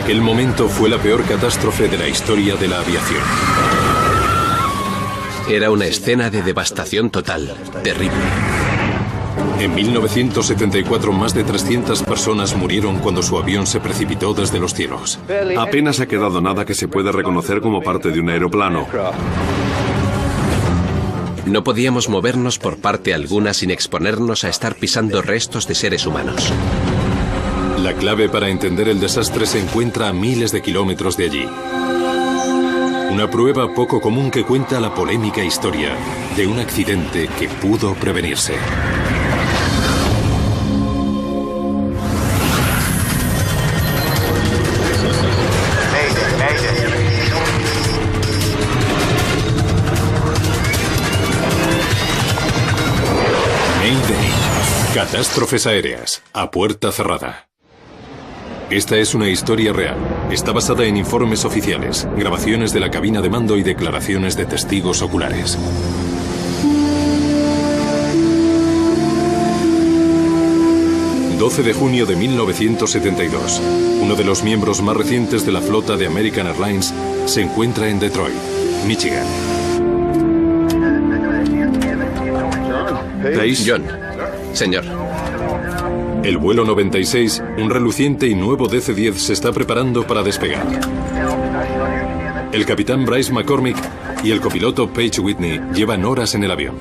aquel momento fue la peor catástrofe de la historia de la aviación. Era una escena de devastación total, terrible. En 1974, más de 300 personas murieron cuando su avión se precipitó desde los cielos. Apenas ha quedado nada que se pueda reconocer como parte de un aeroplano. No podíamos movernos por parte alguna sin exponernos a estar pisando restos de seres humanos. La clave para entender el desastre se encuentra a miles de kilómetros de allí. Una prueba poco común que cuenta la polémica historia de un accidente que pudo prevenirse. Mayday. Catástrofes aéreas a puerta cerrada. Esta es una historia real. Está basada en informes oficiales, grabaciones de la cabina de mando y declaraciones de testigos oculares. ...12 de junio de 1972... uno de los miembros más recientes de la flota de American Airlines... se encuentra en Detroit, Michigan. Pace. John. Señor. El vuelo 96, un reluciente y nuevo DC-10, se está preparando para despegar. El capitán Bryce McCormick y el copiloto Paige Whitney llevan horas en el avión.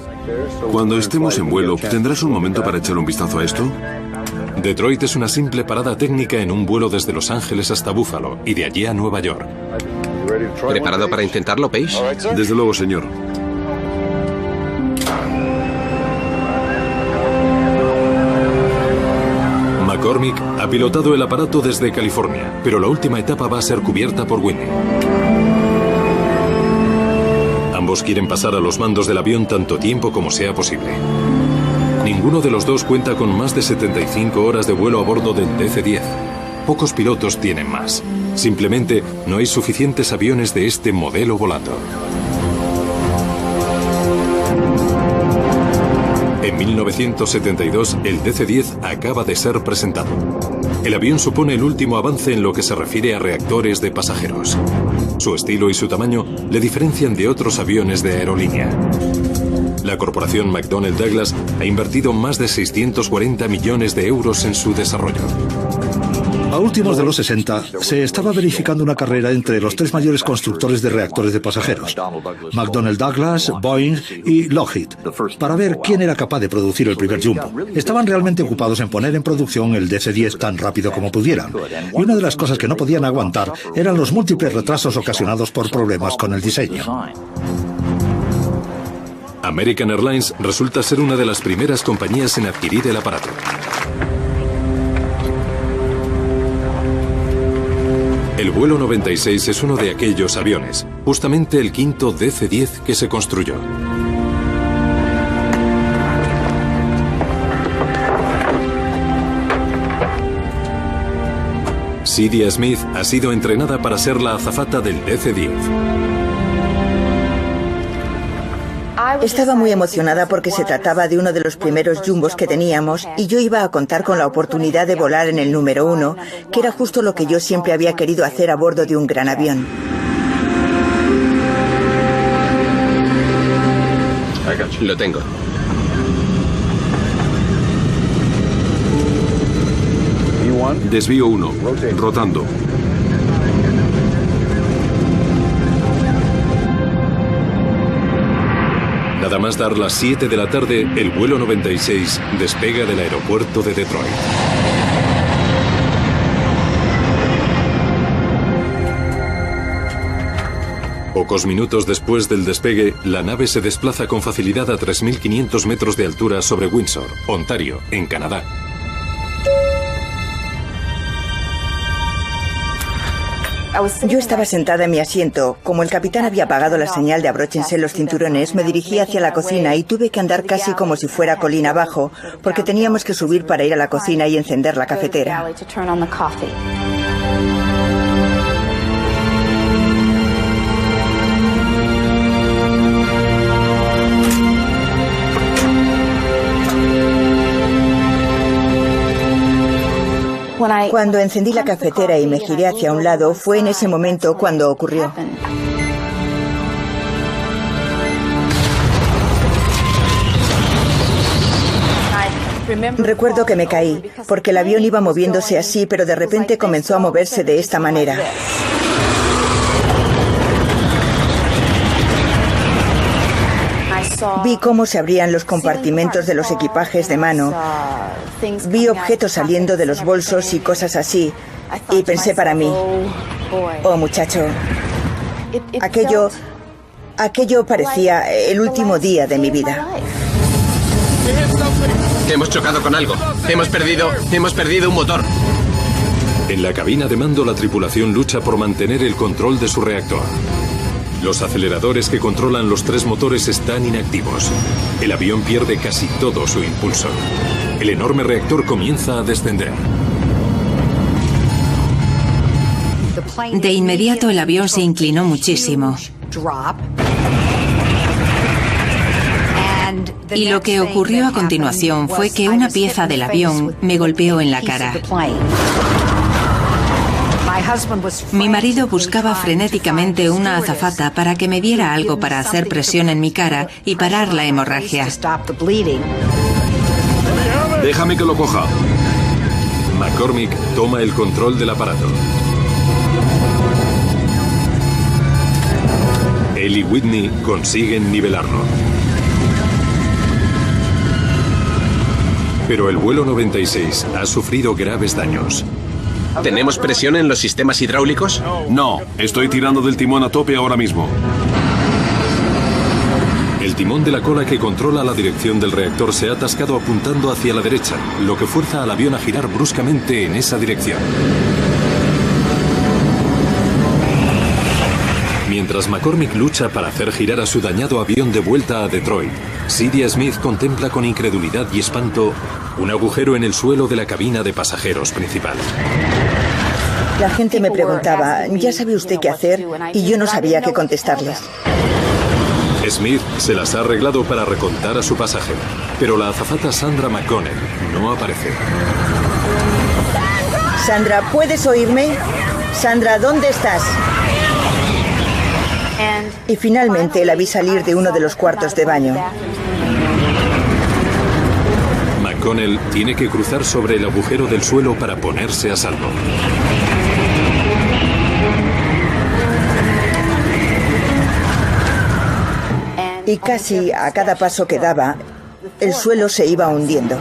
Cuando estemos en vuelo, ¿tendrás un momento para echar un vistazo a esto? Detroit es una simple parada técnica en un vuelo desde Los Ángeles hasta Buffalo y de allí a Nueva York. ¿Preparado para intentarlo, Paige? Desde luego, señor. McCormick ha pilotado el aparato desde California, pero la última etapa va a ser cubierta por Whitney. Ambos quieren pasar a los mandos del avión tanto tiempo como sea posible. Ninguno de los dos cuenta con más de 75 horas de vuelo a bordo del DC-10. Pocos pilotos tienen más. Simplemente no hay suficientes aviones de este modelo volando. En 1972, el DC-10 acaba de ser presentado. El avión supone el último avance en lo que se refiere a reactores de pasajeros. Su estilo y su tamaño le diferencian de otros aviones de aerolínea. La corporación McDonnell Douglas ha invertido más de 640 millones de euros en su desarrollo. A últimos de los 60, se estaba verificando una carrera entre los tres mayores constructores de reactores de pasajeros, McDonnell Douglas, Boeing y Lockheed, para ver quién era capaz de producir el primer jumbo. Estaban realmente ocupados en poner en producción el DC-10 tan rápido como pudieran. Y una de las cosas que no podían aguantar eran los múltiples retrasos ocasionados por problemas con el diseño. American Airlines resulta ser una de las primeras compañías en adquirir el aparato. El vuelo 96 es uno de aquellos aviones, justamente el quinto DC-10 que se construyó. Cydia Smith ha sido entrenada para ser la azafata del DC-10. Estaba muy emocionada porque se trataba de uno de los primeros jumbos que teníamos y yo iba a contar con la oportunidad de volar en el número 1, que era justo lo que yo siempre había querido hacer a bordo de un gran avión. Lo tengo. Desvío 1, rotando. Nada más dar las 7 de la tarde, el vuelo 96 despega del aeropuerto de Detroit. Pocos minutos después del despegue, la nave se desplaza con facilidad a 3.500 metros de altura sobre Windsor, Ontario, en Canadá. Yo estaba sentada en mi asiento. Como el capitán había apagado la señal de abróchense los cinturones, me dirigí hacia la cocina y tuve que andar casi como si fuera colina abajo, porque teníamos que subir para ir a la cocina y encender la cafetera. Cuando encendí la cafetera y me giré hacia un lado, fue en ese momento cuando ocurrió. Recuerdo que me caí, porque el avión iba moviéndose así, pero de repente comenzó a moverse de esta manera. Vi cómo se abrían los compartimentos de los equipajes de mano. Vi objetos saliendo de los bolsos y cosas así. Y pensé para mí, oh muchacho, aquello parecía el último día de mi vida. Hemos chocado con algo. Hemos perdido un motor. En la cabina de mando, la tripulación lucha por mantener el control de su reactor. Los aceleradores que controlan los 3 motores están inactivos. El avión pierde casi todo su impulso. El enorme reactor comienza a descender. De inmediato el avión se inclinó muchísimo. Y lo que ocurrió a continuación fue que una pieza del avión me golpeó en la cara. Mi marido buscaba frenéticamente una azafata para que me diera algo para hacer presión en mi cara y parar la hemorragia. Déjame que lo coja. McCormick toma el control del aparato. Él y Whitney consiguen nivelarlo. Pero el vuelo 96 ha sufrido graves daños. ¿Tenemos presión en los sistemas hidráulicos? No, estoy tirando del timón a tope ahora mismo. El timón de la cola que controla la dirección del reactor se ha atascado apuntando hacia la derecha, lo que fuerza al avión a girar bruscamente en esa dirección. Mientras McCormick lucha para hacer girar a su dañado avión de vuelta a Detroit, Cydia Smith contempla con incredulidad y espanto un agujero en el suelo de la cabina de pasajeros principal. La gente me preguntaba, ¿ya sabe usted qué hacer? Y yo no sabía qué contestarles. Smith se las ha arreglado para recontar a su pasaje, pero la azafata Sandra McConnell no aparece. Sandra, ¿puedes oírme? Sandra, ¿dónde estás? Y finalmente la vi salir de uno de los cuartos de baño. McConnell tiene que cruzar sobre el agujero del suelo para ponerse a salvo. Y casi a cada paso que daba, el suelo se iba hundiendo.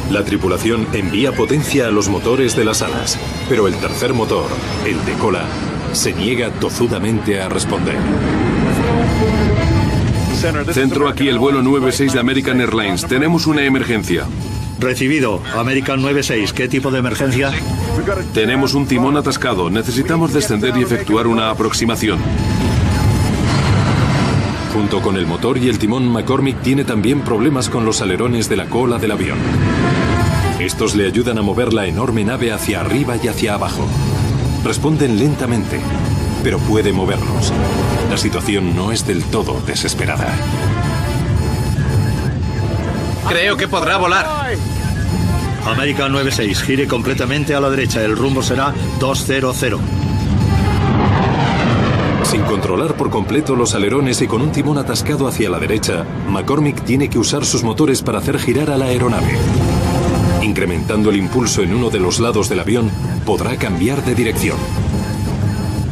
La tripulación envía potencia a los motores de las alas, pero el tercer motor, el de cola, se niega tozudamente a responder. Centro, aquí el vuelo 96 de American Airlines. Tenemos una emergencia. Recibido. American 96. ¿Qué tipo de emergencia? Tenemos un timón atascado. Necesitamos descender y efectuar una aproximación. Junto con el motor y el timón, McCormick tiene también problemas con los alerones de la cola del avión. Estos le ayudan a mover la enorme nave hacia arriba y hacia abajo. Responden lentamente, pero puede moverlos. La situación no es del todo desesperada. Creo que podrá volar. American 96, gire completamente a la derecha. El rumbo será 200. Sin controlar por completo los alerones y con un timón atascado hacia la derecha, McCormick tiene que usar sus motores para hacer girar a la aeronave. Incrementando el impulso en uno de los lados del avión, podrá cambiar de dirección.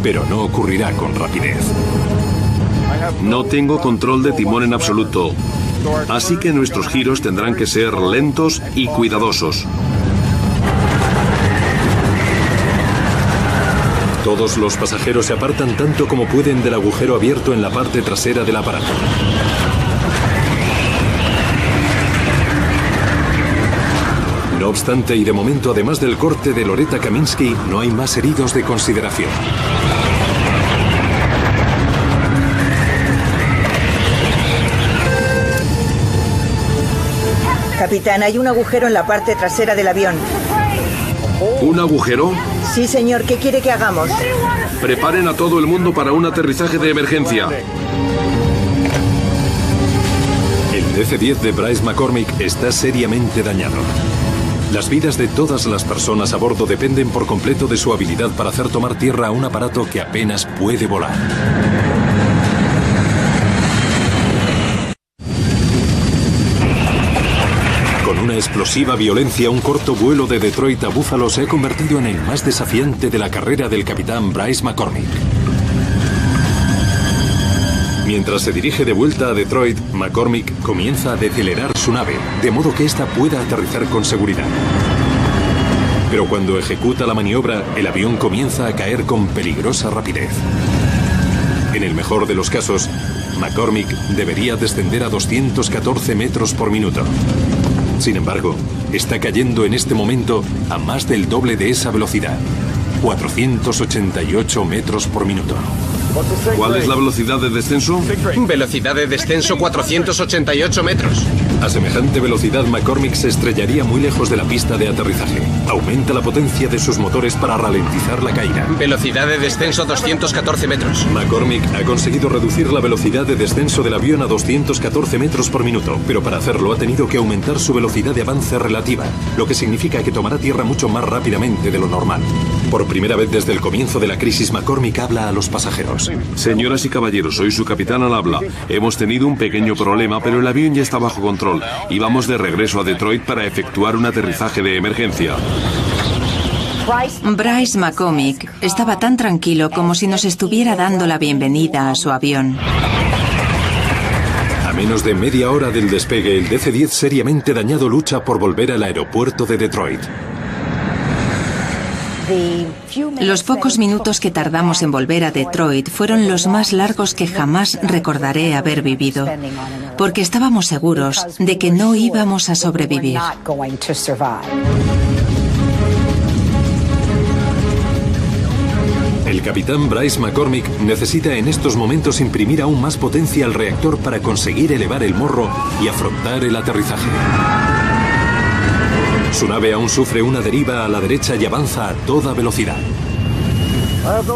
Pero no ocurrirá con rapidez. No tengo control de timón en absoluto. Así que nuestros giros tendrán que ser lentos y cuidadosos. Todos los pasajeros se apartan tanto como pueden del agujero abierto en la parte trasera del aparato. No obstante, y de momento, además del corte de Loretta Kaminsky, no hay más heridos de consideración. Capitán, hay un agujero en la parte trasera del avión. ¿Un agujero? Sí, señor. ¿Qué quiere que hagamos? Preparen a todo el mundo para un aterrizaje de emergencia. El DC-10 de Bryce McCormick está seriamente dañado. Las vidas de todas las personas a bordo dependen por completo de su habilidad para hacer tomar tierra a un aparato que apenas puede volar. Con una explosiva violencia, un corto vuelo de Detroit a Buffalo se ha convertido en el más desafiante de la carrera del capitán Bryce McCormick. Mientras se dirige de vuelta a Detroit, McCormick comienza a decelerar su nave, de modo que ésta pueda aterrizar con seguridad. Pero cuando ejecuta la maniobra, el avión comienza a caer con peligrosa rapidez. En el mejor de los casos, McCormick debería descender a 214 metros por minuto. Sin embargo, está cayendo en este momento a más del doble de esa velocidad, 488 metros por minuto. ¿Cuál es la velocidad de descenso? Velocidad de descenso 488 metros. A semejante velocidad, McCormick se estrellaría muy lejos de la pista de aterrizaje. Aumenta la potencia de sus motores para ralentizar la caída. Velocidad de descenso 214 metros. McCormick ha conseguido reducir la velocidad de descenso del avión a 214 metros por minuto, pero para hacerlo ha tenido que aumentar su velocidad de avance relativa, lo que significa que tomará tierra mucho más rápidamente de lo normal. Por primera vez desde el comienzo de la crisis, McCormick habla a los pasajeros. Señoras y caballeros, soy su capitán al habla. Hemos tenido un pequeño problema, pero el avión ya está bajo control y vamos de regreso a Detroit para efectuar un aterrizaje de emergencia. Bryce McCormick estaba tan tranquilo como si nos estuviera dando la bienvenida a su avión. A menos de media hora del despegue, el DC-10 seriamente dañado lucha por volver al aeropuerto de Detroit. Los pocos minutos que tardamos en volver a Detroit fueron los más largos que jamás recordaré haber vivido, porque estábamos seguros de que no íbamos a sobrevivir. El capitán Bryce McCormick necesita en estos momentos imprimir aún más potencia al reactor para conseguir elevar el morro y afrontar el aterrizaje. Su nave aún sufre una deriva a la derecha y avanza a toda velocidad.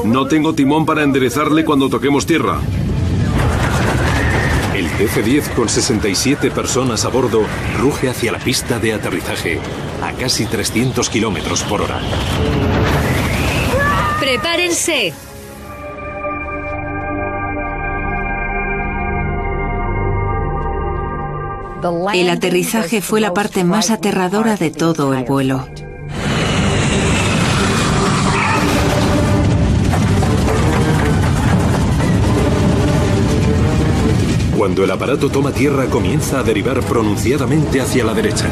No tengo timón para enderezarle cuando toquemos tierra. El DC-10, con 67 personas a bordo, ruge hacia la pista de aterrizaje a casi 300 kilómetros por hora. ¡Prepárense! El aterrizaje fue la parte más aterradora de todo el vuelo. Cuando el aparato toma tierra, comienza a derivar pronunciadamente hacia la derecha.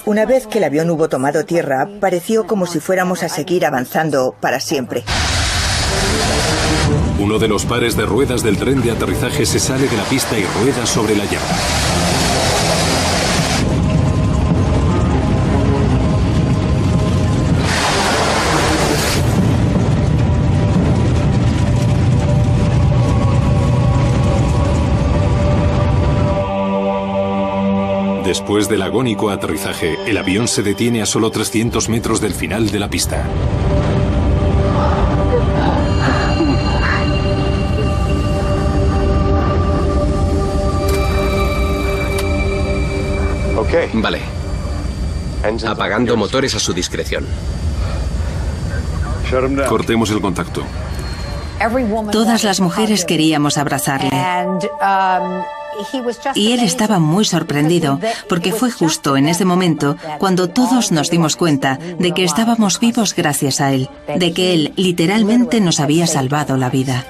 Una vez que el avión hubo tomado tierra, pareció como si fuéramos a seguir avanzando para siempre. Uno de los pares de ruedas del tren de aterrizaje se sale de la pista y rueda sobre la llanta. Después del agónico aterrizaje, el avión se detiene a solo 300 metros del final de la pista. Vale. Apagando motores a su discreción. Cortemos el contacto. Todas las mujeres queríamos abrazarle. Y él estaba muy sorprendido, porque fue justo en ese momento cuando todos nos dimos cuenta de que estábamos vivos gracias a él, de que él literalmente nos había salvado la vida.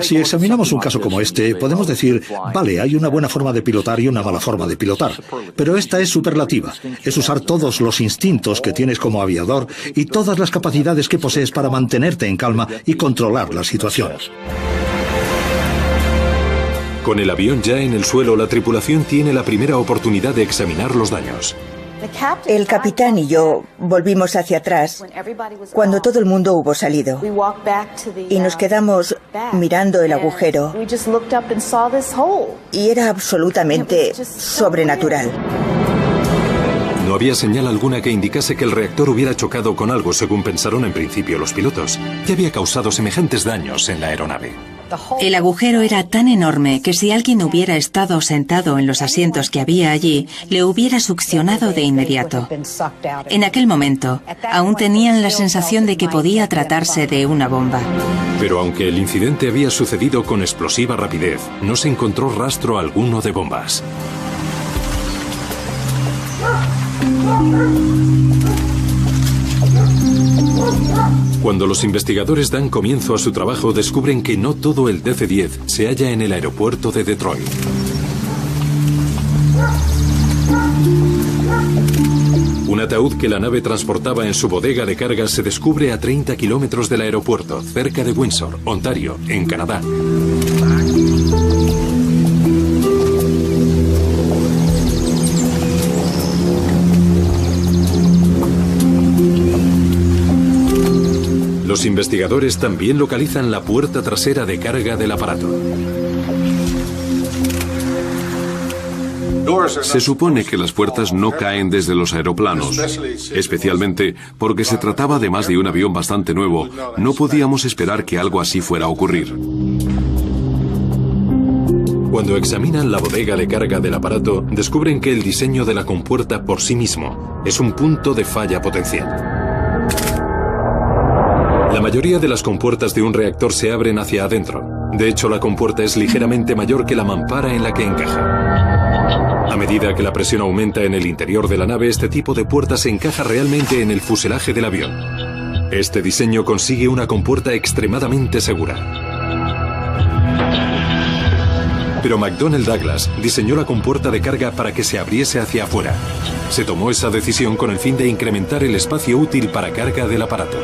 Si examinamos un caso como este, podemos decir, vale, hay una buena forma de pilotar y una mala forma de pilotar, pero esta es superlativa. Es usar todos los instintos que tienes como aviador y todas las capacidades que posees para mantenerte en calma y controlar la situación. Con el avión ya en el suelo, la tripulación tiene la primera oportunidad de examinar los daños. El capitán y yo volvimos hacia atrás cuando todo el mundo hubo salido y nos quedamos mirando el agujero y era absolutamente sobrenatural. No había señal alguna que indicase que el reactor hubiera chocado con algo, según pensaron en principio los pilotos. ¿Qué había causado semejantes daños en la aeronave? El agujero era tan enorme que si alguien hubiera estado sentado en los asientos que había allí, le hubiera succionado de inmediato. En aquel momento, aún tenían la sensación de que podía tratarse de una bomba. Pero aunque el incidente había sucedido con explosiva rapidez, no se encontró rastro alguno de bombas. Cuando los investigadores dan comienzo a su trabajo, descubren que no todo el DC-10 se halla en el aeropuerto de Detroit. Un ataúd que la nave transportaba en su bodega de carga se descubre a 30 kilómetros del aeropuerto, cerca de Windsor, Ontario, en Canadá. Los investigadores también localizan la puerta trasera de carga del aparato. Se supone que las puertas no caen desde los aeroplanos, especialmente porque se trataba de más de un avión bastante nuevo. No podíamos esperar que algo así fuera a ocurrir. Cuando examinan la bodega de carga del aparato, descubren que el diseño de la compuerta por sí mismo es un punto de falla potencial. La mayoría de las compuertas de un reactor se abren hacia adentro. De hecho, la compuerta es ligeramente mayor que la mampara en la que encaja. A medida que la presión aumenta en el interior de la nave, este tipo de puerta se encaja realmente en el fuselaje del avión. Este diseño consigue una compuerta extremadamente segura. Pero McDonnell Douglas diseñó la compuerta de carga para que se abriese hacia afuera. Se tomó esa decisión con el fin de incrementar el espacio útil para carga del aparato.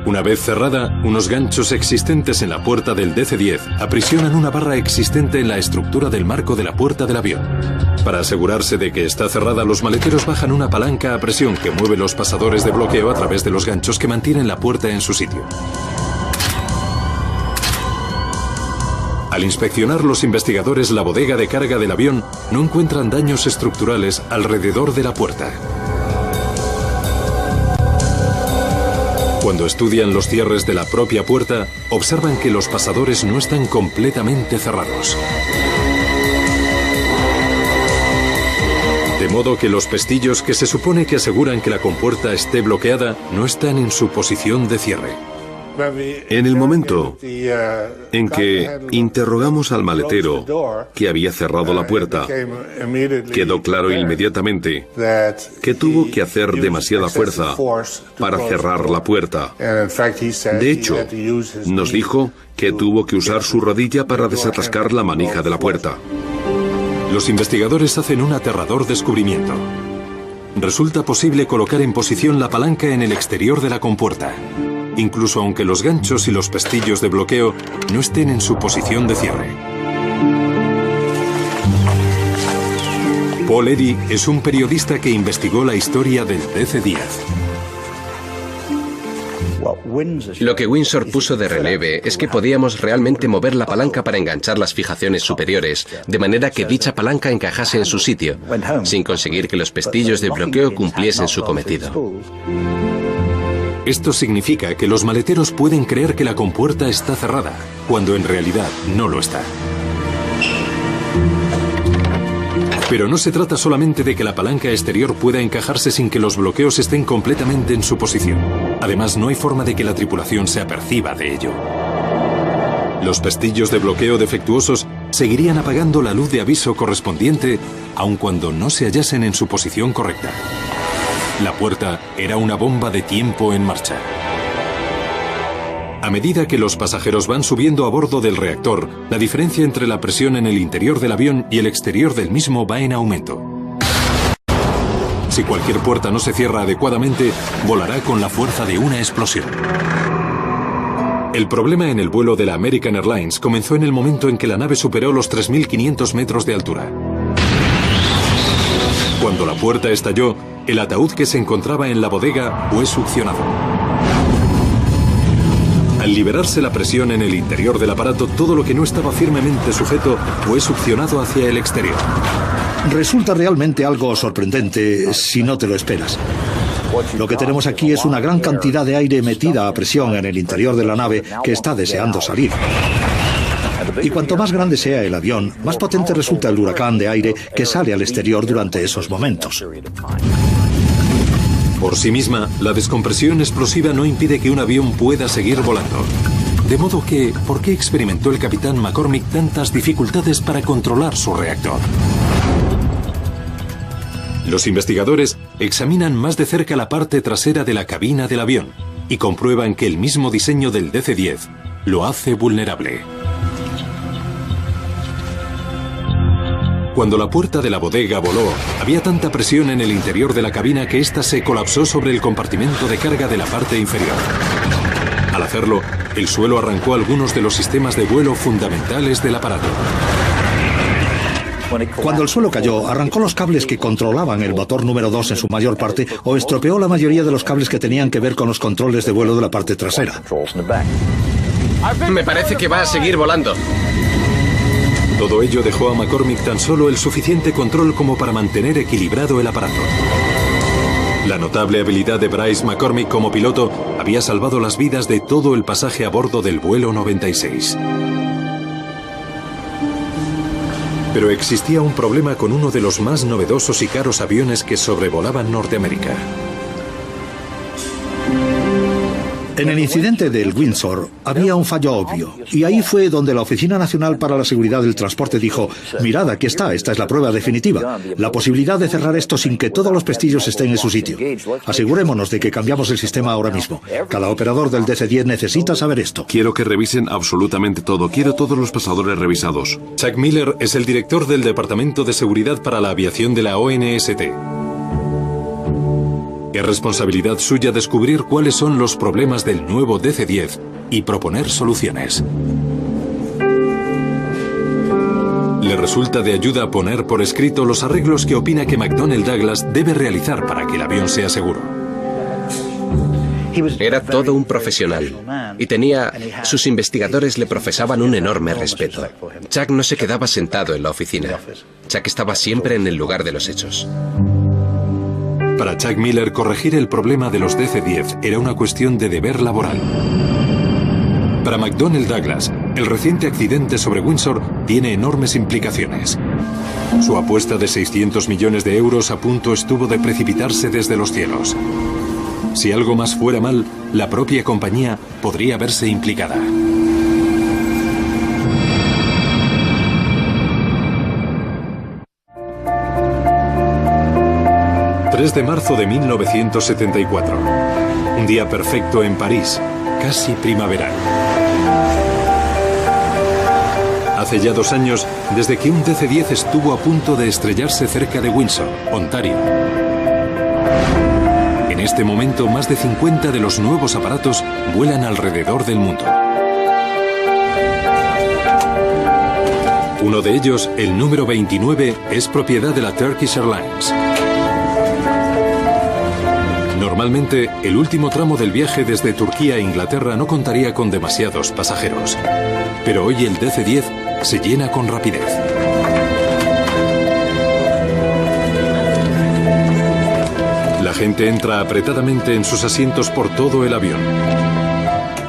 Una vez cerrada, unos ganchos existentes en la puerta del DC-10 aprisionan una barra existente en la estructura del marco de la puerta del avión. Para asegurarse de que está cerrada, los maleteros bajan una palanca a presión que mueve los pasadores de bloqueo a través de los ganchos que mantienen la puerta en su sitio. Al inspeccionar los investigadores la bodega de carga del avión, no encuentran daños estructurales alrededor de la puerta. Cuando estudian los cierres de la propia puerta, observan que los pasadores no están completamente cerrados. De modo que los pestillos que se supone que aseguran que la compuerta esté bloqueada no están en su posición de cierre. En el momento en que interrogamos al maletero que había cerrado la puerta, quedó claro inmediatamente que tuvo que hacer demasiada fuerza para cerrar la puerta. De hecho, nos dijo que tuvo que usar su rodilla para desatascar la manija de la puerta. Los investigadores hacen un aterrador descubrimiento. Resulta posible colocar en posición la palanca en el exterior de la compuerta, incluso aunque los ganchos y los pestillos de bloqueo no estén en su posición de cierre. Paul Eddy es un periodista que investigó la historia del DC-10. Lo que Windsor puso de relieve es que podíamos realmente mover la palanca para enganchar las fijaciones superiores, de manera que dicha palanca encajase en su sitio, sin conseguir que los pestillos de bloqueo cumpliesen su cometido. Esto significa que los maleteros pueden creer que la compuerta está cerrada, cuando en realidad no lo está. Pero no se trata solamente de que la palanca exterior pueda encajarse sin que los bloqueos estén completamente en su posición. Además, no hay forma de que la tripulación se aperciba de ello. Los pestillos de bloqueo defectuosos seguirían apagando la luz de aviso correspondiente, aun cuando no se hallasen en su posición correcta. La puerta era una bomba de tiempo en marcha. A medida que los pasajeros van subiendo a bordo del reactor, la diferencia entre la presión en el interior del avión y el exterior del mismo va en aumento. Si cualquier puerta no se cierra adecuadamente, volará con la fuerza de una explosión. El problema en el vuelo de la American Airlines comenzó en el momento en que la nave superó los 3.500 metros de altura. Cuando la puerta estalló, el ataúd que se encontraba en la bodega fue succionado. Al liberarse la presión en el interior del aparato, todo lo que no estaba firmemente sujeto fue succionado hacia el exterior. Resulta realmente algo sorprendente si no te lo esperas. Lo que tenemos aquí es una gran cantidad de aire metida a presión en el interior de la nave que está deseando salir. Y cuanto más grande sea el avión, más potente resulta el huracán de aire que sale al exterior durante esos momentos. Por sí misma, la descompresión explosiva no impide que un avión pueda seguir volando. De modo que, ¿por qué experimentó el capitán McCormick tantas dificultades para controlar su reactor? Los investigadores examinan más de cerca la parte trasera de la cabina del avión y comprueban que el mismo diseño del DC-10 lo hace vulnerable. Cuando la puerta de la bodega voló, había tanta presión en el interior de la cabina que ésta se colapsó sobre el compartimento de carga de la parte inferior. Al hacerlo, el suelo arrancó algunos de los sistemas de vuelo fundamentales del aparato. Cuando el suelo cayó, arrancó los cables que controlaban el motor número 2 en su mayor parte o estropeó la mayoría de los cables que tenían que ver con los controles de vuelo de la parte trasera. Me parece que va a seguir volando. Todo ello dejó a McCormick tan solo el suficiente control como para mantener equilibrado el aparato. La notable habilidad de Bryce McCormick como piloto había salvado las vidas de todo el pasaje a bordo del vuelo 96. Pero existía un problema con uno de los más novedosos y caros aviones que sobrevolaban Norteamérica. En el incidente del Windsor había un fallo obvio, y ahí fue donde la Oficina Nacional para la Seguridad del Transporte dijo: mirad, aquí está, esta es la prueba definitiva, la posibilidad de cerrar esto sin que todos los pestillos estén en su sitio. Asegurémonos de que cambiamos el sistema ahora mismo. Cada operador del DC-10 necesita saber esto. Quiero que revisen absolutamente todo. Quiero todos los pasadores revisados. Chuck Miller es el director del Departamento de Seguridad para la Aviación de la ONST. Es responsabilidad suya descubrir cuáles son los problemas del nuevo DC-10 y proponer soluciones. Le resulta de ayuda poner por escrito los arreglos que opina que McDonnell Douglas debe realizar para que el avión sea seguro. Era todo un profesional y sus investigadores le profesaban un enorme respeto. Chuck no se quedaba sentado en la oficina. Chuck estaba siempre en el lugar de los hechos. Para Chuck Miller, corregir el problema de los DC-10 era una cuestión de deber laboral. Para McDonnell Douglas, el reciente accidente sobre Windsor tiene enormes implicaciones. Su apuesta de 600 millones de euros a punto estuvo de precipitarse desde los cielos. Si algo más fuera mal, la propia compañía podría verse implicada. 3 de marzo de 1974. Un día perfecto en París, casi primaveral. Hace ya 2 años desde que un DC-10 estuvo a punto de estrellarse cerca de Windsor, Ontario. En este momento, más de 50 de los nuevos aparatos vuelan alrededor del mundo. Uno de ellos, el número 29, es propiedad de la Turkish Airlines. Normalmente, el último tramo del viaje desde Turquía a Inglaterra no contaría con demasiados pasajeros. Pero hoy el DC-10 se llena con rapidez. La gente entra apretadamente en sus asientos por todo el avión.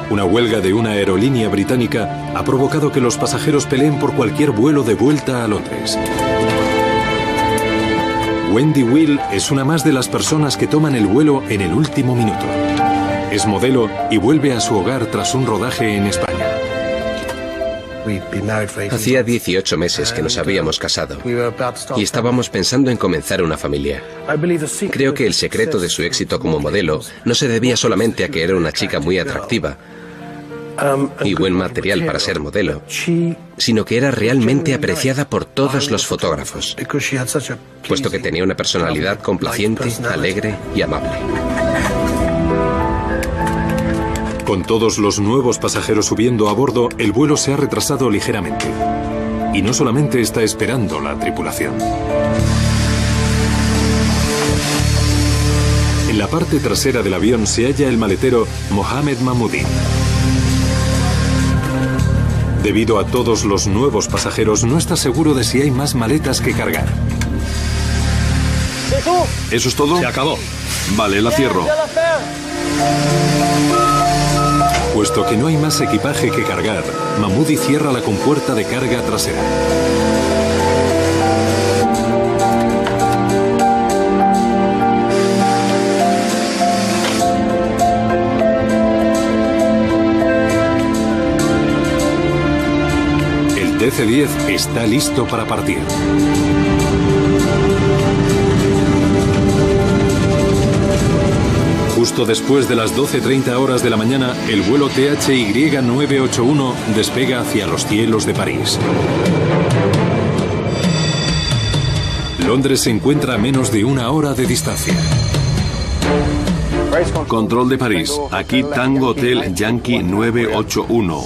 Una huelga de una aerolínea británica ha provocado que los pasajeros peleen por cualquier vuelo de vuelta a Londres. Wendy Will es una más de las personas que toman el vuelo en el último minuto. Es modelo y vuelve a su hogar tras un rodaje en España. Hacía 18 meses que nos habíamos casado y estábamos pensando en comenzar una familia. Creo que el secreto de su éxito como modelo no se debía solamente a que era una chica muy atractiva y buen material para ser modelo, sino que era realmente apreciada por todos los fotógrafos, puesto que tenía una personalidad complaciente, alegre y amable. Con todos los nuevos pasajeros subiendo a bordo, el vuelo se ha retrasado ligeramente. Y no solamente está esperando la tripulación. En la parte trasera del avión se halla el maletero Mohamed Mahmoudi. Debido a todos los nuevos pasajeros, no está seguro de si hay más maletas que cargar. ¿Eso es todo? Se acabó. Vale, la cierro. Puesto que no hay más equipaje que cargar, Mahmoudi cierra la compuerta de carga trasera. El DC-10 está listo para partir. Justo después de las 12:30 horas de la mañana, el vuelo THY 981 despega hacia los cielos de París. Londres se encuentra a menos de una hora de distancia. Control de París. Aquí Tango Hotel Yankee 981.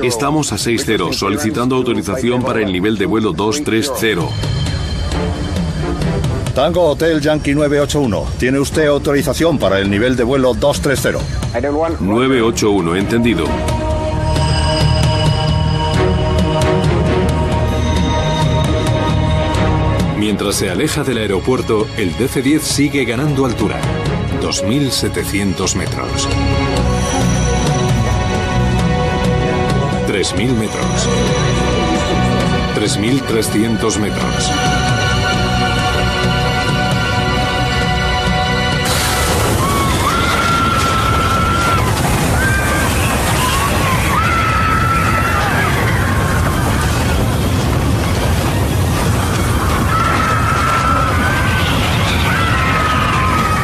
Estamos a 60, solicitando autorización para el nivel de vuelo 230. Tango Hotel Yankee 981. Tiene usted autorización para el nivel de vuelo 230. 981, entendido. Mientras se aleja del aeropuerto, el DC-10 sigue ganando altura. 2.700 metros. 3.000 metros. 3.300 metros.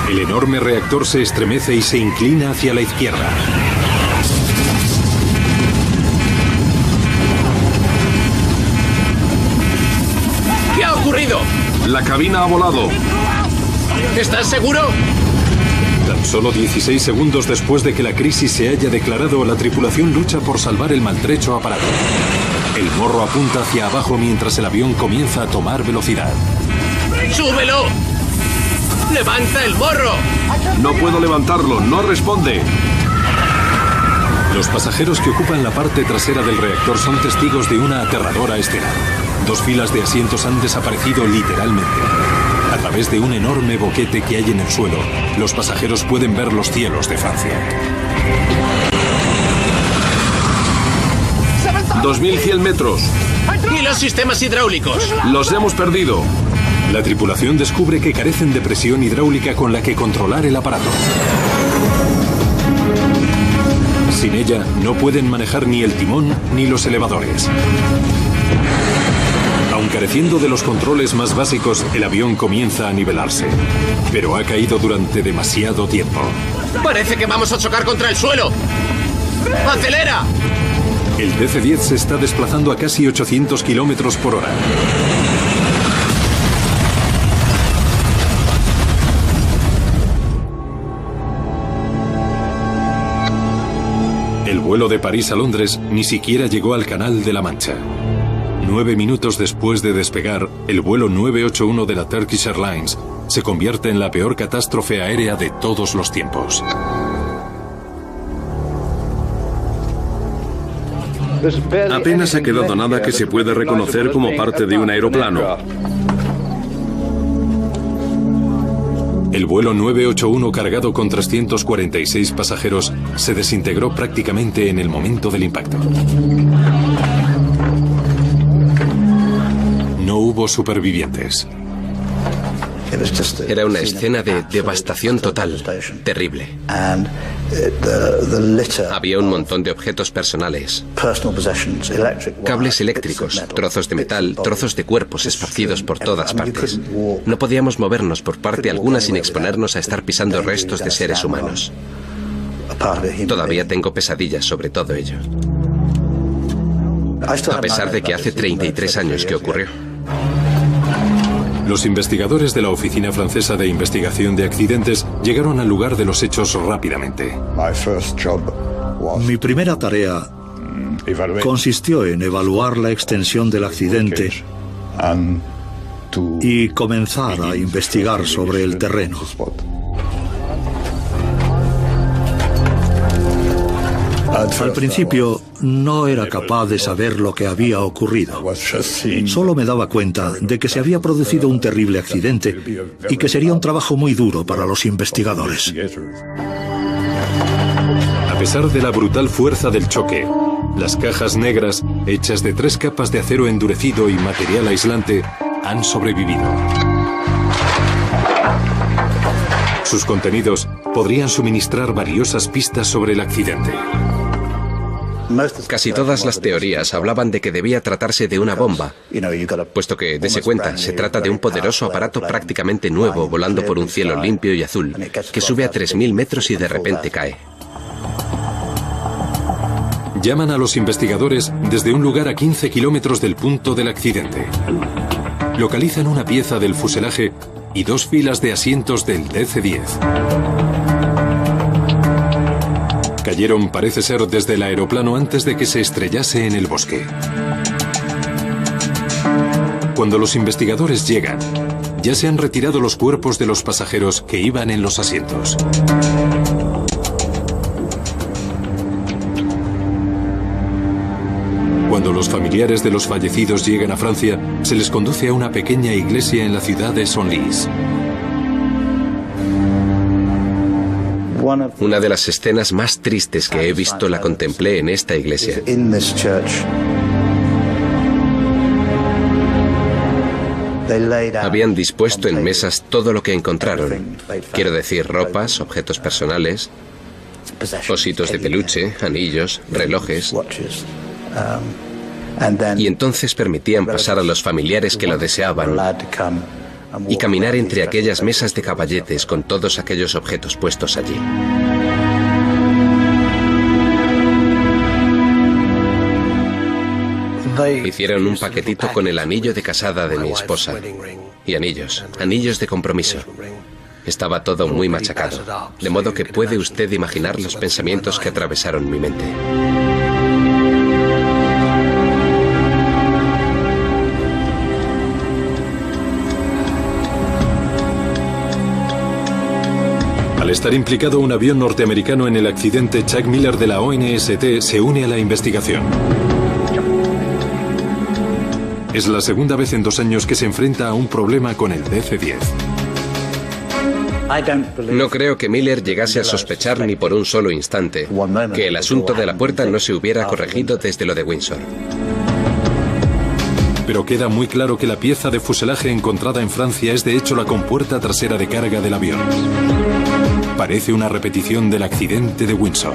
El enorme reactor se estremece y se inclina hacia la izquierda. ¿Qué ha ocurrido? La cabina ha volado. ¿Estás seguro? Tan solo 16 segundos después de que la crisis se haya declarado, la tripulación lucha por salvar el maltrecho aparato. El morro apunta hacia abajo mientras el avión comienza a tomar velocidad. ¡Súbelo! ¡Levanta el morro! No puedo levantarlo, no responde. Los pasajeros que ocupan la parte trasera del reactor son testigos de una aterradora escena. 2 filas de asientos han desaparecido literalmente. A través de un enorme boquete que hay en el suelo, los pasajeros pueden ver los cielos de Francia. 2100 metros. ¿Y los sistemas hidráulicos? Los hemos perdido. La tripulación descubre que carecen de presión hidráulica con la que controlar el aparato. Sin ella, no pueden manejar ni el timón ni los elevadores. Aun careciendo de los controles más básicos, el avión comienza a nivelarse. Pero ha caído durante demasiado tiempo. Parece que vamos a chocar contra el suelo. ¡Acelera! El DC-10 se está desplazando a casi 800 kilómetros por hora. El vuelo de París a Londres ni siquiera llegó al Canal de la Mancha. 9 minutos después de despegar, el vuelo 981 de la Turkish Airlines se convierte en la peor catástrofe aérea de todos los tiempos. Apenas ha quedado nada que se pueda reconocer como parte de un aeroplano. El vuelo 981 cargado con 346 pasajeros se desintegró prácticamente en el momento del impacto. No hubo supervivientes. Era una escena de devastación total, terrible. Había un montón de objetos personales, cables eléctricos, trozos de metal, trozos de cuerpos esparcidos por todas partes. No podíamos movernos por parte alguna sin exponernos a estar pisando restos de seres humanos. Todavía tengo pesadillas sobre todo ello. A pesar de que hace 33 años que ocurrió. Los investigadores de la Oficina Francesa de Investigación de Accidentes llegaron al lugar de los hechos rápidamente. Mi primera tarea consistió en evaluar la extensión del accidente y comenzar a investigar sobre el terreno. Al principio no era capaz de saber lo que había ocurrido. Solo me daba cuenta de que se había producido un terrible accidente y que sería un trabajo muy duro para los investigadores. A pesar de la brutal fuerza del choque, las cajas negras, hechas de 3 capas de acero endurecido y material aislante, han sobrevivido. Sus contenidos podrían suministrar valiosas pistas sobre el accidente. Casi todas las teorías hablaban de que debía tratarse de una bomba, puesto que, dese cuenta, se trata de un poderoso aparato prácticamente nuevo volando por un cielo limpio y azul, que sube a 3.000 metros y de repente cae. Llaman a los investigadores desde un lugar a 15 kilómetros del punto del accidente. Localizan una pieza del fuselaje y 2 filas de asientos del DC-10. Cayeron, parece ser, desde el aeroplano antes de que se estrellase en el bosque. Cuando los investigadores llegan, ya se han retirado los cuerpos de los pasajeros que iban en los asientos. Cuando los familiares de los fallecidos llegan a Francia, se les conduce a una pequeña iglesia en la ciudad de Senlis. Una de las escenas más tristes que he visto la contemplé en esta iglesia. Habían dispuesto en mesas todo lo que encontraron. Quiero decir, ropas, objetos personales, ositos de peluche, anillos, relojes. Y entonces permitían pasar a los familiares que lo deseaban y caminar entre aquellas mesas de caballetes con todos aquellos objetos puestos allí. Hicieron un paquetito con el anillo de casada de mi esposa y anillos de compromiso. Estaba todo muy machacado, de modo que puede usted imaginar los pensamientos que atravesaron mi mente. Al estar implicado un avión norteamericano en el accidente, Chuck Miller de la ONST se une a la investigación. Es la segunda vez en 2 años que se enfrenta a un problema con el DC-10. No creo que Miller llegase a sospechar ni por un solo instante que el asunto de la puerta no se hubiera corregido desde lo de Windsor. Pero queda muy claro que la pieza de fuselaje encontrada en Francia es de hecho la compuerta trasera de carga del avión. Parece una repetición del accidente de Windsor.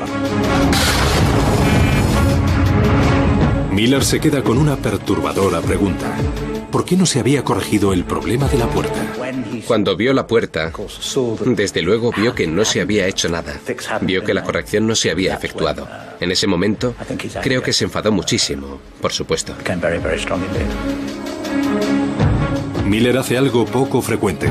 Miller se queda con una perturbadora pregunta. ¿Por qué no se había corregido el problema de la puerta? Cuando vio la puerta, desde luego vio que no se había hecho nada. Vio que la corrección no se había efectuado. En ese momento, creo que se enfadó muchísimo, por supuesto. Miller hace algo poco frecuente.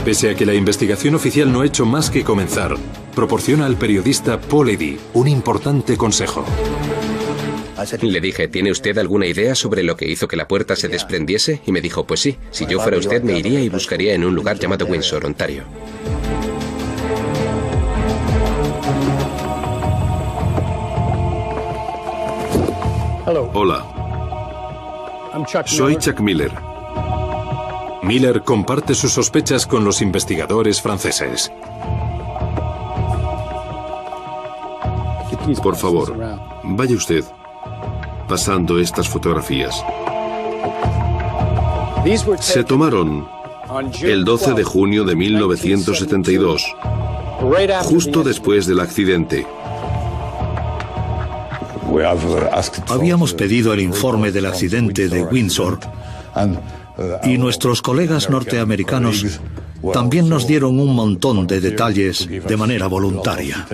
Pese a que la investigación oficial no ha hecho más que comenzar, proporciona al periodista Paul Eddy un importante consejo. Le dije, ¿tiene usted alguna idea sobre lo que hizo que la puerta se desprendiese? Y me dijo, pues sí, si yo fuera usted me iría y buscaría en un lugar llamado Windsor, Ontario. Hola. Soy Chuck Miller. Miller comparte sus sospechas con los investigadores franceses. Por favor, vaya usted pasando estas fotografías. Se tomaron el 12 de junio de 1972, justo después del accidente. Habíamos pedido el informe del accidente de Windsor y nuestros colegas norteamericanos también nos dieron un montón de detalles de manera voluntaria.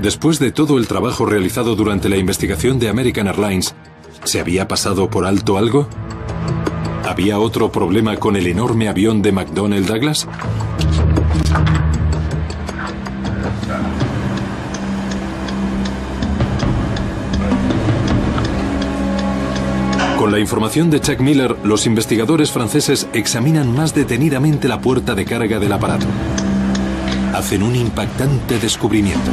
Después de todo el trabajo realizado durante la investigación de American Airlines, ¿se había pasado por alto algo? ¿Había otro problema con el enorme avión de McDonnell Douglas? Con la información de Chuck Miller, los investigadores franceses examinan más detenidamente la puerta de carga del aparato. Hacen un impactante descubrimiento.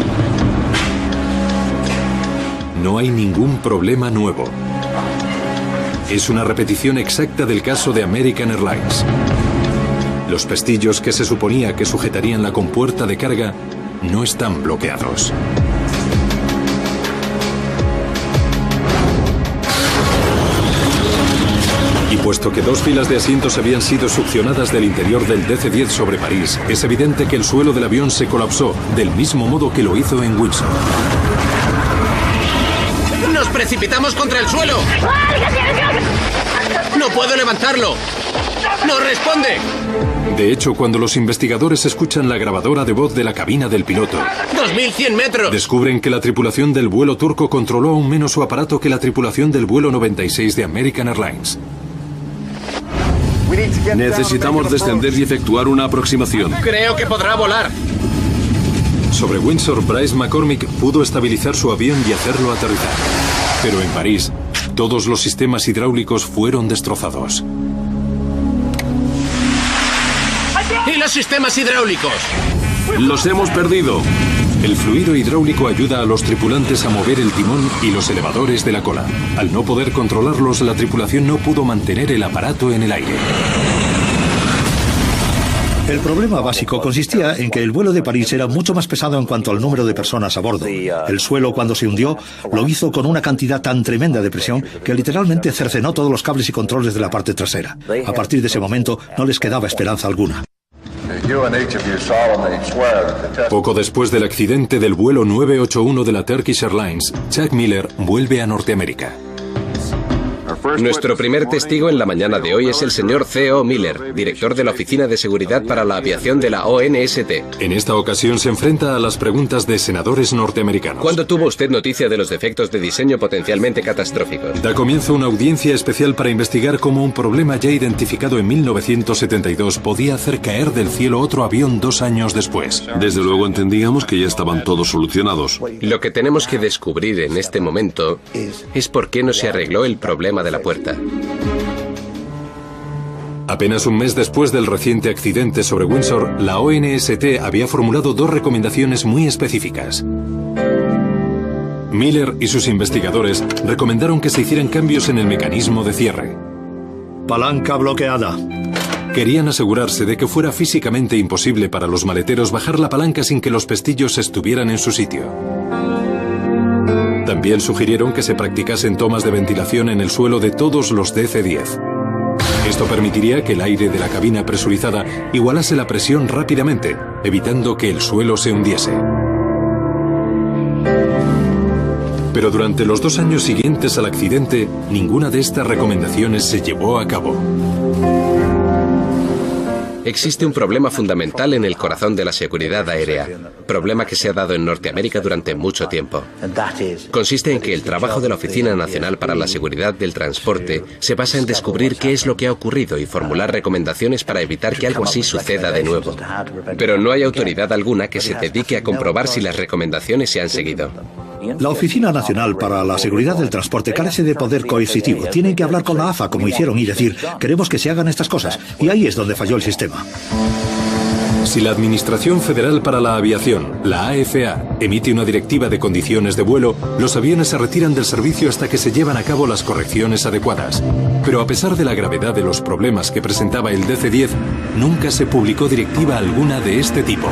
no hay ningún problema nuevo. Es una repetición exacta del caso de American Airlines. Los pestillos que se suponía que sujetarían la compuerta de carga no están bloqueados. Y puesto que 2 filas de asientos habían sido succionadas del interior del DC-10 sobre París, es evidente que el suelo del avión se colapsó, del mismo modo que lo hizo en Windsor. ¡Nos precipitamos contra el suelo! ¡No puedo levantarlo! ¡No responde! De hecho, cuando los investigadores escuchan la grabadora de voz de la cabina del piloto, 2100 metros, descubren que la tripulación del vuelo turco controló aún menos su aparato que la tripulación del vuelo 96 de American Airlines. Necesitamos descender y efectuar una aproximación. Creo que podrá volar. Sobre Windsor, Bryce McCormick pudo estabilizar su avión y hacerlo aterrizar. Pero en París, todos los sistemas hidráulicos fueron destrozados. ¿Y los sistemas hidráulicos? Los hemos perdido. El fluido hidráulico ayuda a los tripulantes a mover el timón y los elevadores de la cola. Al no poder controlarlos, la tripulación no pudo mantener el aparato en el aire. El problema básico consistía en que el vuelo de París era mucho más pesado en cuanto al número de personas a bordo. El suelo, cuando se hundió, lo hizo con una cantidad tan tremenda de presión que literalmente cercenó todos los cables y controles de la parte trasera. A partir de ese momento no les quedaba esperanza alguna. Poco después del accidente del vuelo 981 de la Turkish Airlines, Chuck Miller vuelve a Norteamérica. Nuestro primer testigo en la mañana de hoy es el señor C.O. Miller, director de la Oficina de Seguridad para la Aviación de la ONST. En esta ocasión se enfrenta a las preguntas de senadores norteamericanos. ¿Cuándo tuvo usted noticia de los defectos de diseño potencialmente catastróficos? Da comienzo una audiencia especial para investigar cómo un problema ya identificado en 1972 podía hacer caer del cielo otro avión 2 años después. Desde luego entendíamos que ya estaban todos solucionados. Lo que tenemos que descubrir en este momento es por qué no se arregló el problema de la puerta. Apenas un mes después del reciente accidente sobre Windsor, la ONST había formulado 2 recomendaciones muy específicas. Miller y sus investigadores recomendaron que se hicieran cambios en el mecanismo de cierre. Palanca bloqueada. Querían asegurarse de que fuera físicamente imposible para los maleteros bajar la palanca sin que los pestillos estuvieran en su sitio. También sugirieron que se practicasen tomas de ventilación en el suelo de todos los DC-10. Esto permitiría que el aire de la cabina presurizada igualase la presión rápidamente, evitando que el suelo se hundiese. Pero durante los 2 años siguientes al accidente, ninguna de estas recomendaciones se llevó a cabo. Existe un problema fundamental en el corazón de la seguridad aérea, problema que se ha dado en Norteamérica durante mucho tiempo. Consiste en que el trabajo de la Oficina Nacional para la Seguridad del Transporte se basa en descubrir qué es lo que ha ocurrido y formular recomendaciones para evitar que algo así suceda de nuevo. Pero no hay autoridad alguna que se dedique a comprobar si las recomendaciones se han seguido. La Oficina Nacional para la Seguridad del Transporte carece de poder coercitivo. Tienen que hablar con la AFA como hicieron y decir, queremos que se hagan estas cosas. Y ahí es donde falló el sistema. Si la Administración Federal para la Aviación, la AFA, emite una directiva de condiciones de vuelo, los aviones se retiran del servicio hasta que se llevan a cabo las correcciones adecuadas. Pero a pesar de la gravedad de los problemas que presentaba el DC-10, nunca se publicó directiva alguna de este tipo.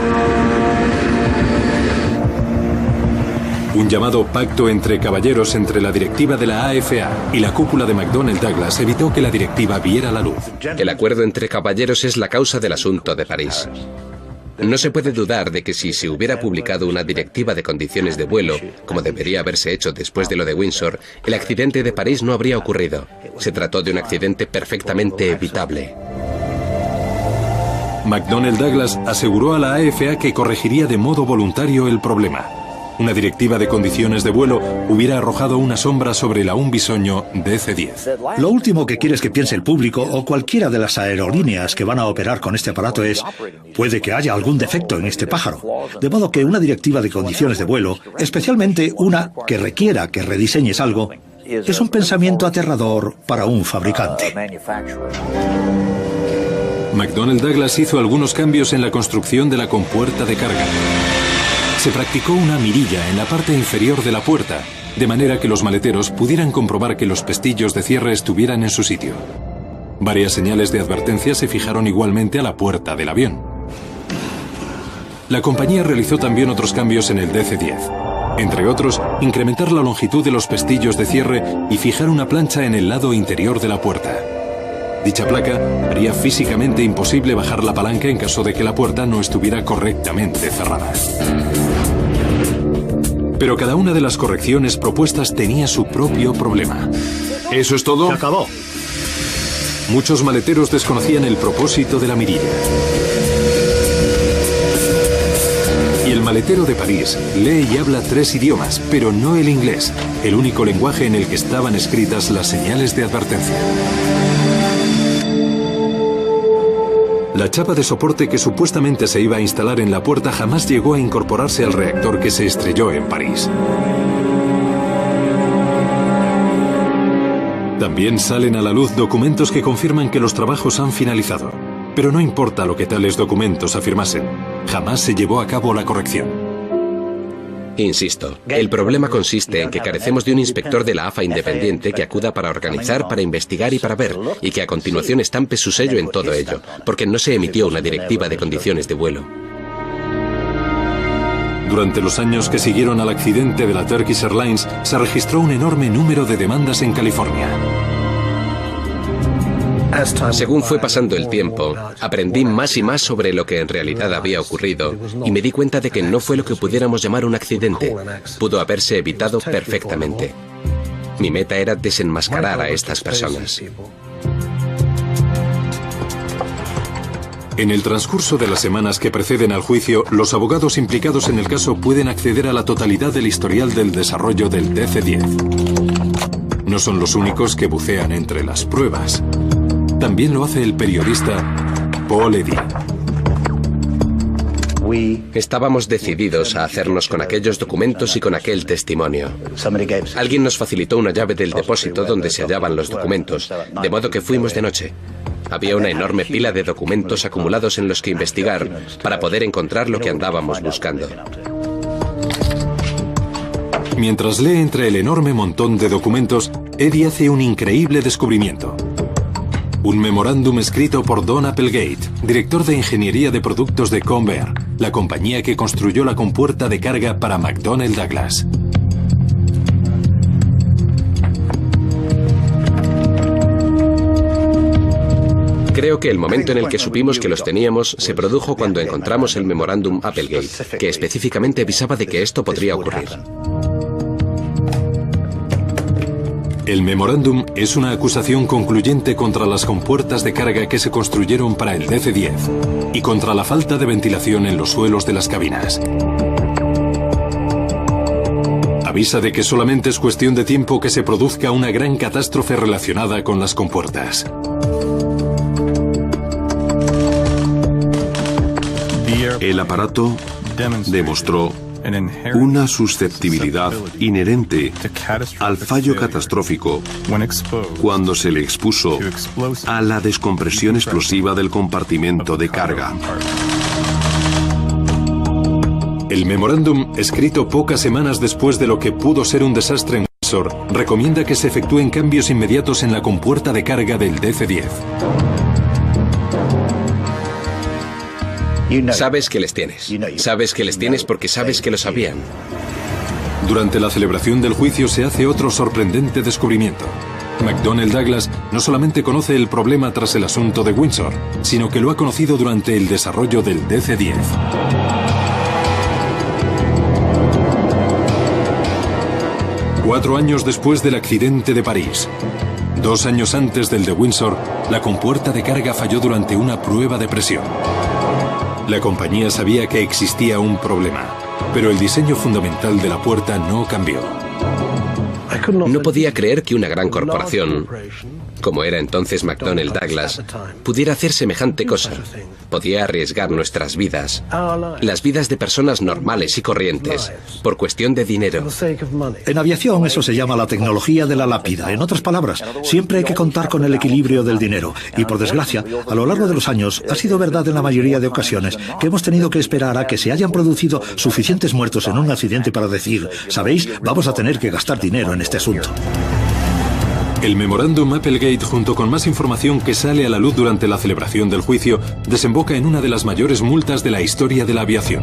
Un llamado pacto entre caballeros entre la directiva de la AFA y la cúpula de McDonnell Douglas evitó que la directiva viera la luz. El acuerdo entre caballeros es la causa del asunto de París. No se puede dudar de que si se hubiera publicado una directiva de condiciones de vuelo, como debería haberse hecho después de lo de Windsor, el accidente de París no habría ocurrido. Se trató de un accidente perfectamente evitable. McDonnell Douglas aseguró a la AFA que corregiría de modo voluntario el problema. Una directiva de condiciones de vuelo hubiera arrojado una sombra sobre el aún bisoño DC-10. Lo último que quieres que piense el público o cualquiera de las aerolíneas que van a operar con este aparato es, puede que haya algún defecto en este pájaro. De modo que una directiva de condiciones de vuelo, especialmente una que requiera que rediseñes algo, es un pensamiento aterrador para un fabricante. McDonnell Douglas hizo algunos cambios en la construcción de la compuerta de carga. Se practicó una mirilla en la parte inferior de la puerta, de manera que los maleteros pudieran comprobar que los pestillos de cierre estuvieran en su sitio. Varias señales de advertencia se fijaron igualmente a la puerta del avión. La compañía realizó también otros cambios en el DC-10. Entre otros, incrementar la longitud de los pestillos de cierre y fijar una plancha en el lado interior de la puerta. Dicha placa haría físicamente imposible bajar la palanca en caso de que la puerta no estuviera correctamente cerrada. Pero cada una de las correcciones propuestas tenía su propio problema. ¿Eso es todo? Se acabó. Muchos maleteros desconocían el propósito de la mirilla. Y el maletero de París lee y habla 3 idiomas, pero no el inglés, el único lenguaje en el que estaban escritas las señales de advertencia. La chapa de soporte que supuestamente se iba a instalar en la puerta jamás llegó a incorporarse al reactor que se estrelló en París. También salen a la luz documentos que confirman que los trabajos han finalizado. Pero no importa lo que tales documentos afirmasen, jamás se llevó a cabo la corrección. Insisto, el problema consiste en que carecemos de un inspector de la AFA independiente que acuda para organizar, para investigar y para ver, y que a continuación estampe su sello en todo ello, porque no se emitió una directiva de condiciones de vuelo. Durante los años que siguieron al accidente de la Turkish Airlines, se registró un enorme número de demandas en California. Según fue pasando el tiempo, aprendí más y más sobre lo que en realidad había ocurrido y me di cuenta de que no fue lo que pudiéramos llamar un accidente. Pudo haberse evitado perfectamente. Mi meta era desenmascarar a estas personas. En el transcurso de las semanas que preceden al juicio, los abogados implicados en el caso pueden acceder a la totalidad del historial del desarrollo del DC-10. No son los únicos que bucean entre las pruebas. También lo hace el periodista Paul Eddy. Estábamos decididos a hacernos con aquellos documentos y con aquel testimonio. Alguien nos facilitó una llave del depósito donde se hallaban los documentos, de modo que fuimos de noche. Había una enorme pila de documentos acumulados en los que investigar para poder encontrar lo que andábamos buscando. Mientras lee entre el enorme montón de documentos, Eddy hace un increíble descubrimiento. Un memorándum escrito por Don Applegate, director de ingeniería de productos de Convair, la compañía que construyó la compuerta de carga para McDonnell Douglas. Creo que el momento en el que supimos que los teníamos se produjo cuando encontramos el memorándum Applegate, que específicamente avisaba de que esto podría ocurrir. El memorándum es una acusación concluyente contra las compuertas de carga que se construyeron para el DC-10 y contra la falta de ventilación en los suelos de las cabinas. Avisa de que solamente es cuestión de tiempo que se produzca una gran catástrofe relacionada con las compuertas. El aparato demostró una susceptibilidad inherente al fallo catastrófico cuando se le expuso a la descompresión explosiva del compartimento de carga. El memorándum, escrito pocas semanas después de lo que pudo ser un desastre en Windsor, recomienda que se efectúen cambios inmediatos en la compuerta de carga del DC-10. Sabes que les tienes. Sabes que les tienes porque sabes que lo sabían. Durante la celebración del juicio se hace otro sorprendente descubrimiento. McDonnell Douglas no solamente conoce el problema tras el asunto de Windsor, sino que lo ha conocido durante el desarrollo del DC-10. Cuatro años después del accidente de París, 2 años antes del de Windsor, la compuerta de carga falló durante una prueba de presión. La compañía sabía que existía un problema, pero el diseño fundamental de la puerta no cambió. No podía creer que una gran corporación como era entonces McDonnell Douglas, pudiera hacer semejante cosa. Podía arriesgar nuestras vidas, las vidas de personas normales y corrientes, por cuestión de dinero. En aviación eso se llama la tecnología de la lápida. En otras palabras, siempre hay que contar con el equilibrio del dinero. Y por desgracia, a lo largo de los años, ha sido verdad en la mayoría de ocasiones que hemos tenido que esperar a que se hayan producido suficientes muertos en un accidente para decir, ¿sabéis? Vamos a tener que gastar dinero en este asunto. El memorándum Applegate, junto con más información que sale a la luz durante la celebración del juicio, desemboca en una de las mayores multas de la historia de la aviación.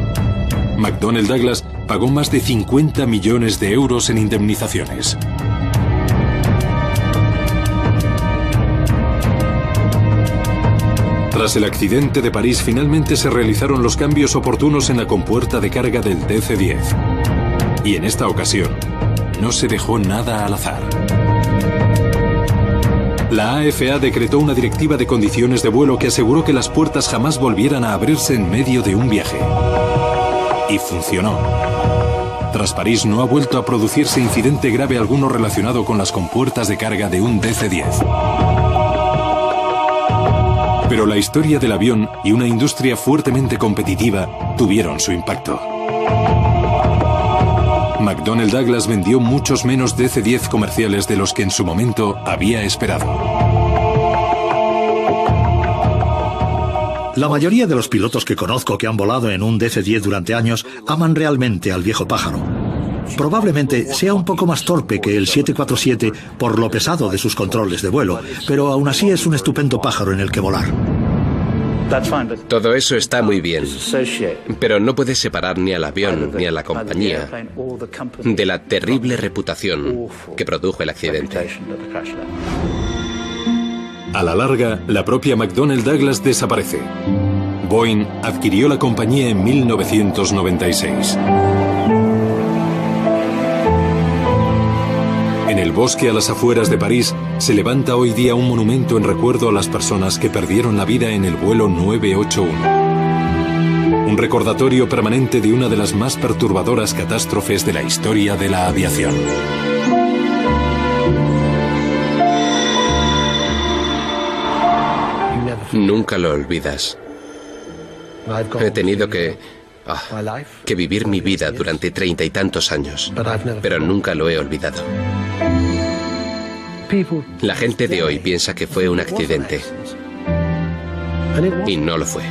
McDonnell Douglas pagó más de 50 millones de euros en indemnizaciones. Tras el accidente de París, finalmente se realizaron los cambios oportunos en la compuerta de carga del DC-10. Y en esta ocasión, no se dejó nada al azar. La AFA decretó una directiva de condiciones de vuelo que aseguró que las puertas jamás volvieran a abrirse en medio de un viaje. Y funcionó. Tras París no ha vuelto a producirse incidente grave alguno relacionado con las compuertas de carga de un DC-10. Pero la historia del avión y una industria fuertemente competitiva tuvieron su impacto. McDonnell Douglas vendió muchos menos DC-10 comerciales de los que en su momento había esperado. La mayoría de los pilotos que conozco que han volado en un DC-10 durante años aman realmente al viejo pájaro. Probablemente sea un poco más torpe que el 747 por lo pesado de sus controles de vuelo, pero aún así es un estupendo pájaro en el que volar. Todo eso está muy bien, pero no puedes separar ni al avión ni a la compañía de la terrible reputación que produjo el accidente. A la larga, la propia McDonnell Douglas desaparece. Boeing adquirió la compañía en 1996. En el bosque a las afueras de París se levanta hoy día un monumento en recuerdo a las personas que perdieron la vida en el vuelo 981. Un recordatorio permanente de una de las más perturbadoras catástrofes de la historia de la aviación. Nunca lo olvidas. He tenido que vivir mi vida durante 30 y tantos años, pero nunca lo he olvidado. La gente de hoy piensa que fue un accidente, y no lo fue.